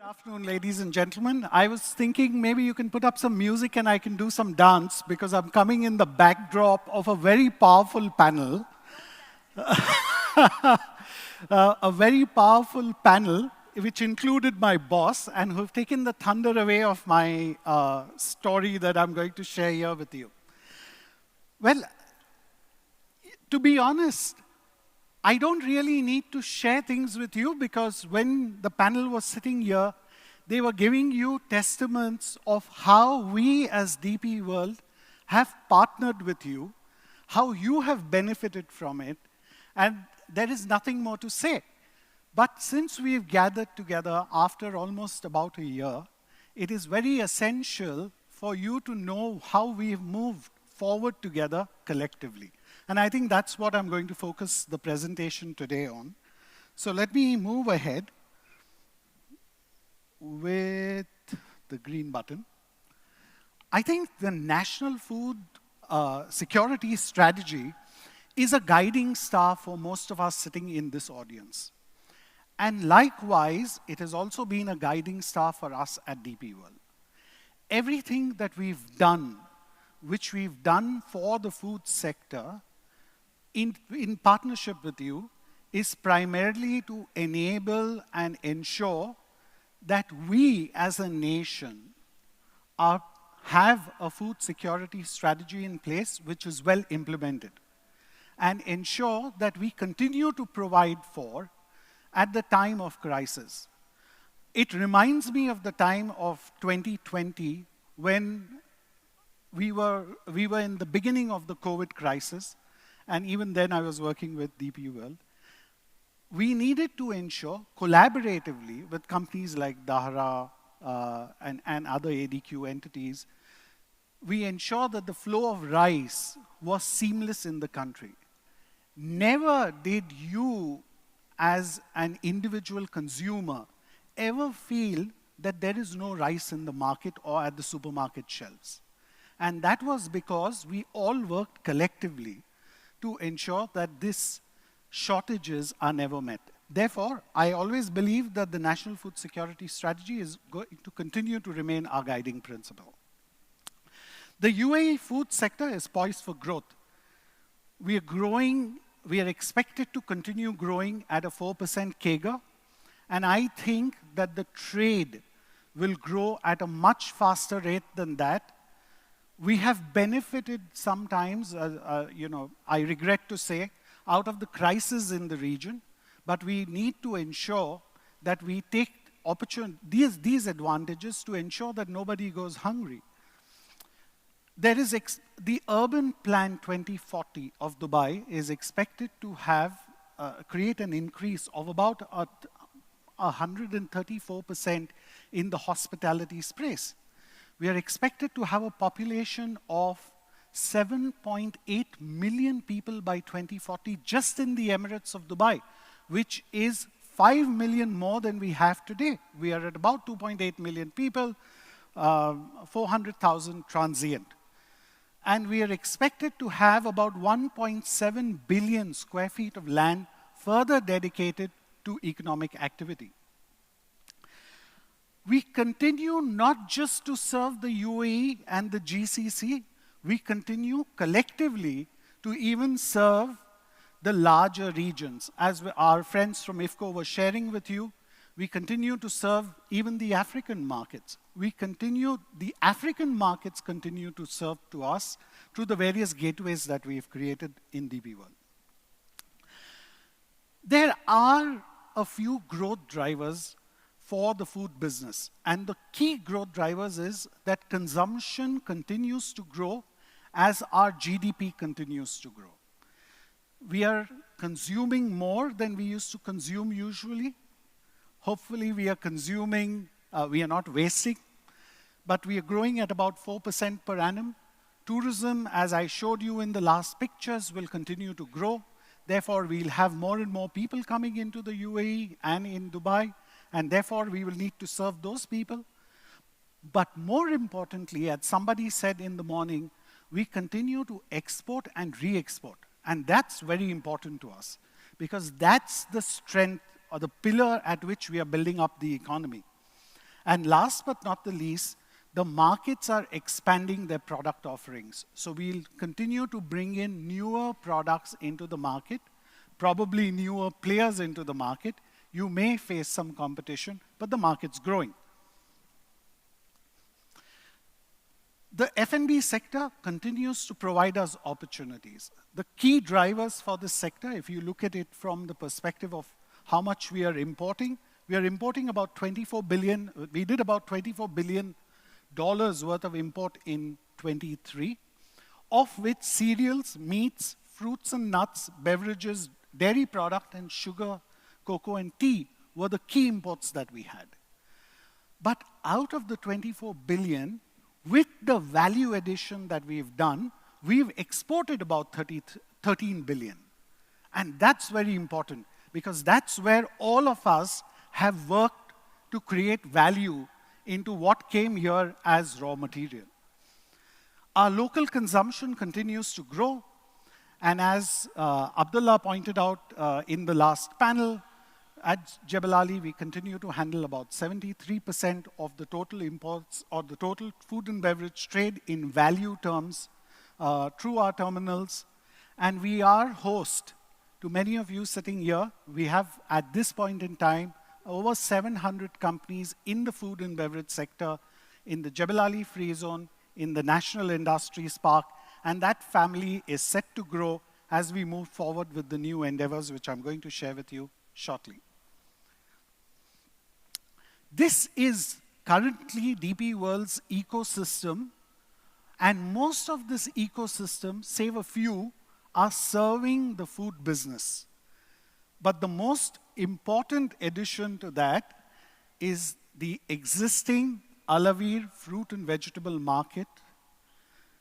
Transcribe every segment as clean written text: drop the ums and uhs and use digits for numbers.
Good afternoon, ladies and gentlemen. I was thinking maybe you can put up some music and I can do some dance because I'm coming in the backdrop of a very powerful panel. A very powerful panel which included my boss and who have taken the thunder away of my story that I'm going to share here with you. Well, to be honest, I don't really need to share things with you because when the panel was sitting here, they were giving you testaments of how we as DP World have partnered with you, how you have benefited from it, and there is nothing more to say. But since we've gathered together after almost about a year, it is very essential for you to know how we've moved forward together collectively. And I think that's what I'm going to focus the presentation today on. So let me move ahead with the green button. I think the National Food Security Strategy is a guiding star for most of us sitting in this audience. And likewise, it has also been a guiding star for us at DP World. Everything that we've done, which we've done for the food sector, in partnership with you, is primarily to enable and ensure that we as a nation have a food security strategy in place which is well implemented and ensure that we continue to provide for at the time of crisis. It reminds me of the time of 2020 when we were in the beginning of the COVID crisis. And even then, I was working with DP World. We needed to ensure, collaboratively with companies like Dahra and other ADQ entities, we ensure that the flow of rice was seamless in the country. Never did you, as an individual consumer, ever feel that there is no rice in the market or at the supermarket shelves. And that was because we all worked collectively to ensure that these shortages are never met. Therefore, I always believe that the National Food Security Strategy is going to continue to remain our guiding principle. The UAE food sector is poised for growth. We are growing, we are expected to continue growing at a 4% CAGR, and I think that the trade will grow at a much faster rate than that. We have benefited sometimes, I regret to say, out of the crisis in the region, but we need to ensure that we take these advantages to ensure that nobody goes hungry. There is the Urban Plan 2040 of Dubai is expected to have create an increase of about 134% in the hospitality space. We are expected to have a population of 7.8 million people by 2040 just in the Emirates of Dubai, which is 5 million more than we have today. We are at about 2.8 million people, 400,000 transient. And we are expected to have about 1.7 billion square feet of land further dedicated to economic activity. We continue not just to serve the UAE and the GCC, we continue collectively to even serve the larger regions. As our friends from IFCO were sharing with you, we continue to serve even the African markets. The African markets continue to serve to us through the various gateways that we've created in DP World. There are a few growth drivers for the food business. And the key growth drivers is that consumption continues to grow as our GDP continues to grow. We are consuming more than we used to consume usually. Hopefully we are consuming, we are not wasting, but we are growing at about 4% per annum. Tourism, as I showed you in the last pictures, will continue to grow. Therefore, we'll have more and more people coming into the UAE and in Dubai. And therefore, we will need to serve those people. But more importantly, as somebody said in the morning, we continue to export and re-export. And that's very important to us because that's the strength or the pillar at which we are building up the economy. And last but not the least, the markets are expanding their product offerings. So we'll continue to bring in newer products into the market, probably newer players into the market. You may face some competition, but the market's growing. The F&B sector continues to provide us opportunities. The key drivers for this sector, if you look at it from the perspective of how much we are importing about 24 billion. We did about $24 billion worth of import in 23, of which cereals, meats, fruits and nuts, beverages, dairy product, and sugar, cocoa, and tea were the key imports that we had. But out of the 24 billion, with the value addition that we've done, we've exported about 13 billion. And that's very important, because that's where all of us have worked to create value into what came here as raw material. Our local consumption continues to grow, and as Abdullah pointed out in the last panel, at Jebel Ali, we continue to handle about 73% of the total imports or the total food and beverage trade in value terms through our terminals. And we are host to many of you sitting here. We have, at this point in time, over 700 companies in the food and beverage sector, in the Jebel Ali Free Zone, in the National Industries Park, and that family is set to grow as we move forward with the new endeavors, which I'm going to share with you shortly. This is currently DP World's ecosystem, and most of this ecosystem, save a few, are serving the food business. But the most important addition to that is the existing Alavir fruit and vegetable market,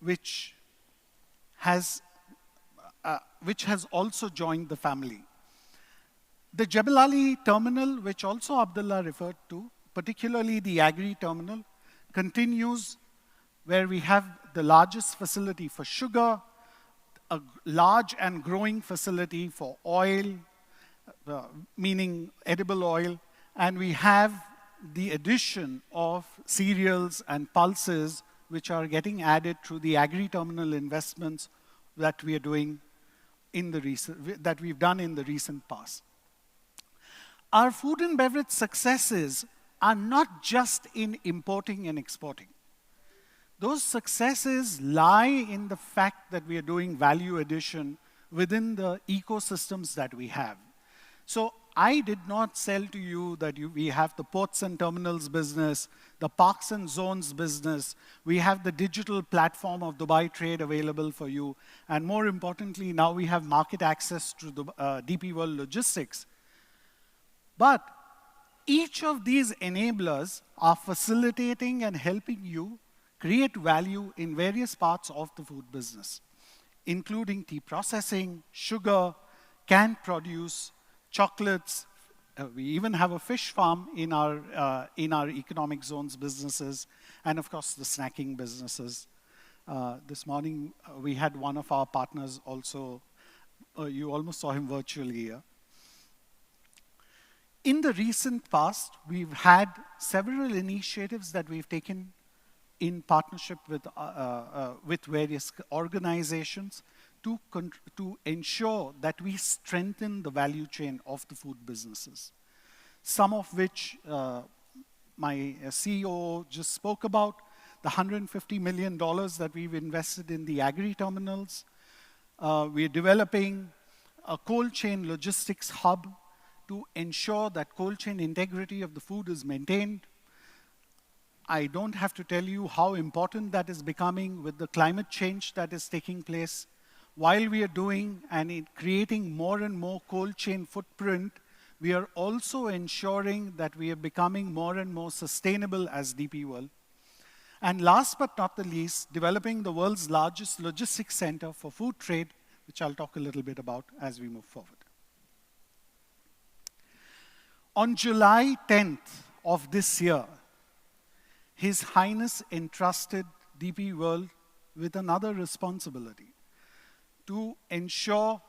which has also joined the family. The Jebel Ali terminal, which also Abdullah referred to, particularly the agri terminal, continues where we have the largest facility for sugar, a large and growing facility for oil, meaning edible oil, and we have the addition of cereals and pulses, which are getting added through the agri terminal investments that we are doing that we've done in the recent past. Our food and beverage successes are not just in importing and exporting. Those successes lie in the fact that we are doing value addition within the ecosystems that we have. So I did not sell to you that we have the ports and terminals business, the parks and zones business, we have the digital platform of Dubai Trade available for you, and more importantly, now we have market access to the DP World Logistics. But each of these enablers are facilitating and helping you create value in various parts of the food business, including tea processing, sugar, canned produce, chocolates. We even have a fish farm in our economic zones businesses, and of course the snacking businesses. This morning we had one of our partners also, you almost saw him virtually here. In the recent past, we've had several initiatives that we've taken in partnership with various organizations to ensure that we strengthen the value chain of the food businesses. Some of which my CEO just spoke about, the $150 million that we've invested in the agri terminals. We're developing a cold chain logistics hub to ensure that cold chain integrity of the food is maintained. I don't have to tell you how important that is becoming with the climate change that is taking place. While we are doing and creating more and more cold chain footprint, we are also ensuring that we are becoming more and more sustainable as DP World. And last but not the least, developing the world's largest logistics center for food trade, which I'll talk a little bit about as we move forward. On July 10th of this year, His Highness entrusted DP World with another responsibility to ensure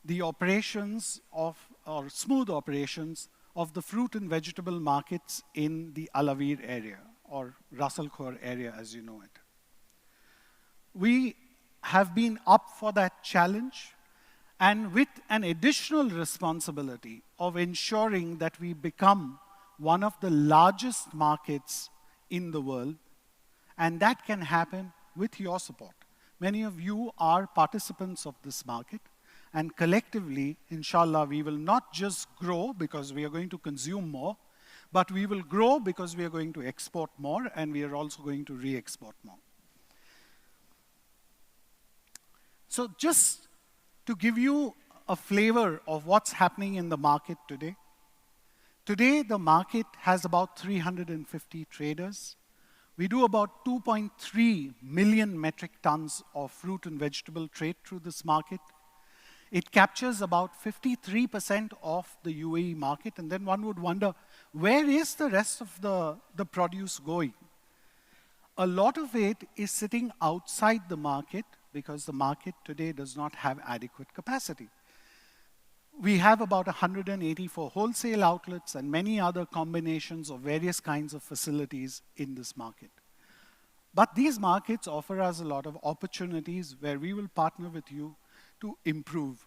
the operations of, or smooth operations of the fruit and vegetable markets in the Alavir area, or Russell Khor area as you know it. We have been up for that challenge, and with an additional responsibility of ensuring that we become one of the largest markets in the world, and that can happen with your support. Many of you are participants of this market, and collectively, inshallah, we will not just grow because we are going to consume more, but we will grow because we are going to export more, and we are also going to re-export more. So just to give you a flavor of what's happening in the market today. Today, the market has about 350 traders. We do about 2.3 million metric tons of fruit and vegetable trade through this market. It captures about 53% of the UAE market, and then one would wonder, where is the rest of the produce going? A lot of it is sitting outside the market because the market today does not have adequate capacity. We have about 184 wholesale outlets and many other combinations of various kinds of facilities in this market. But these markets offer us a lot of opportunities where we will partner with you to improve.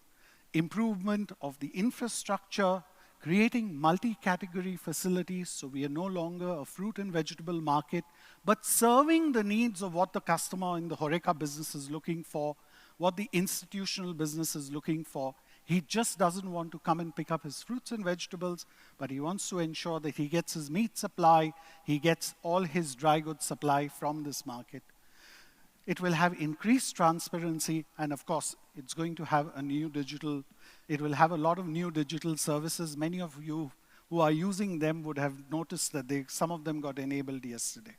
Improvement of the infrastructure, creating multi-category facilities so we are no longer a fruit and vegetable market, but serving the needs of what the customer in the HoReCa business is looking for, what the institutional business is looking for. He just doesn't want to come and pick up his fruits and vegetables, but he wants to ensure that he gets his meat supply, he gets all his dry goods supply from this market. It will have increased transparency, and of course, it's going to have a new digital, it will have a lot of new digital services. Many of you who are using them would have noticed that some of them got enabled yesterday.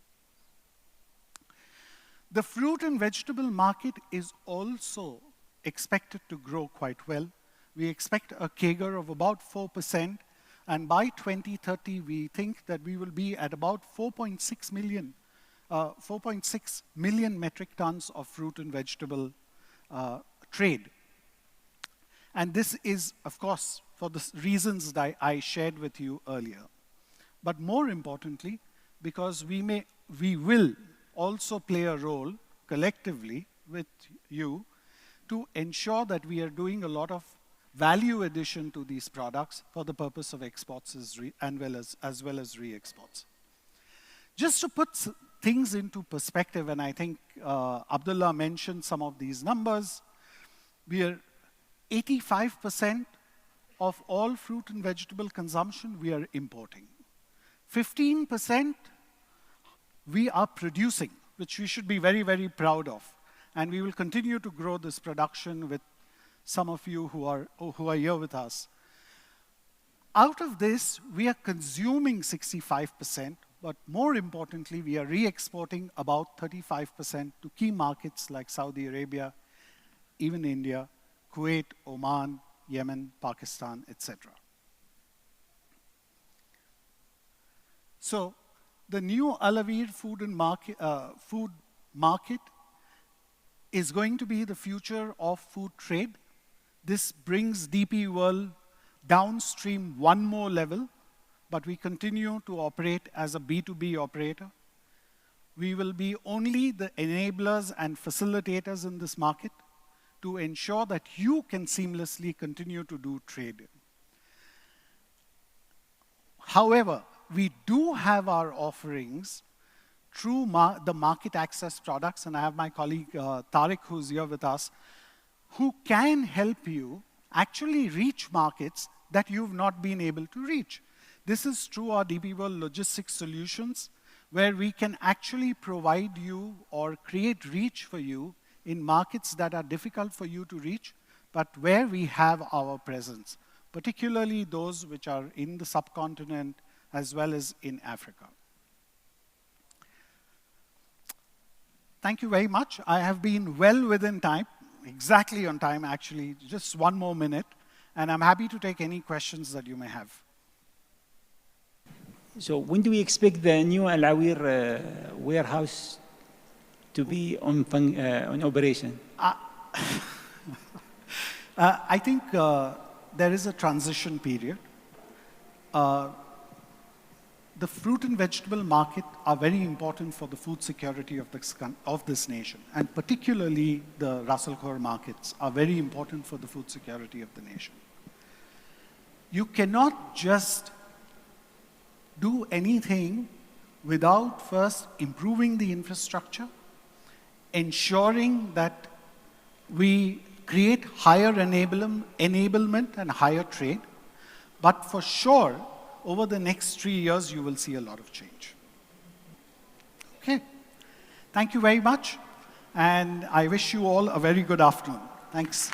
The fruit and vegetable market is also expected to grow quite well. We expect a CAGR of about 4%, and by 2030, we think that we will be at about 4.6 million metric tons of fruit and vegetable trade. And this is, of course, for the reasons that I shared with you earlier. But more importantly, because we will also play a role collectively with you to ensure that we are doing a lot of value addition to these products for the purpose of exports as well as re-exports. Just to put things into perspective, and I think Abdullah mentioned some of these numbers, we are 85% of all fruit and vegetable consumption we are importing. 15% we are producing, which we should be very, very proud of. And we will continue to grow this production with some of you who are here with us. Out of this, we are consuming 65%, but more importantly, we are re-exporting about 35% to key markets like Saudi Arabia, even India, Kuwait, Oman, Yemen, Pakistan, etc. So the new Alavir food market is going to be the future of food trade. This brings DP World downstream one more level, but we continue to operate as a B2B operator. We will be only the enablers and facilitators in this market to ensure that you can seamlessly continue to do trade. However, we do have our offerings through the market access products, and I have my colleague Tariq, who's here with us, who can help you actually reach markets that you've not been able to reach. This is through our DP World Logistics Solutions, where we can actually provide you or create reach for you in markets that are difficult for you to reach, but where we have our presence, particularly those which are in the subcontinent as well as in Africa. Thank you very much. I have been well within time, exactly on time actually, just one more minute, and I'm happy to take any questions that you may have. So when do we expect the new Al-Awir warehouse to be on operation? I think there is a transition period. the fruit and vegetable market are very important for the food security of this nation, and particularly the Ras Al Khor markets are very important for the food security of the nation. You cannot just do anything without first improving the infrastructure, ensuring that we create higher enablement and higher trade. But for sure, over the next 3 years, you will see a lot of change. Okay. Thank you very much. And I wish you all a very good afternoon. Thanks.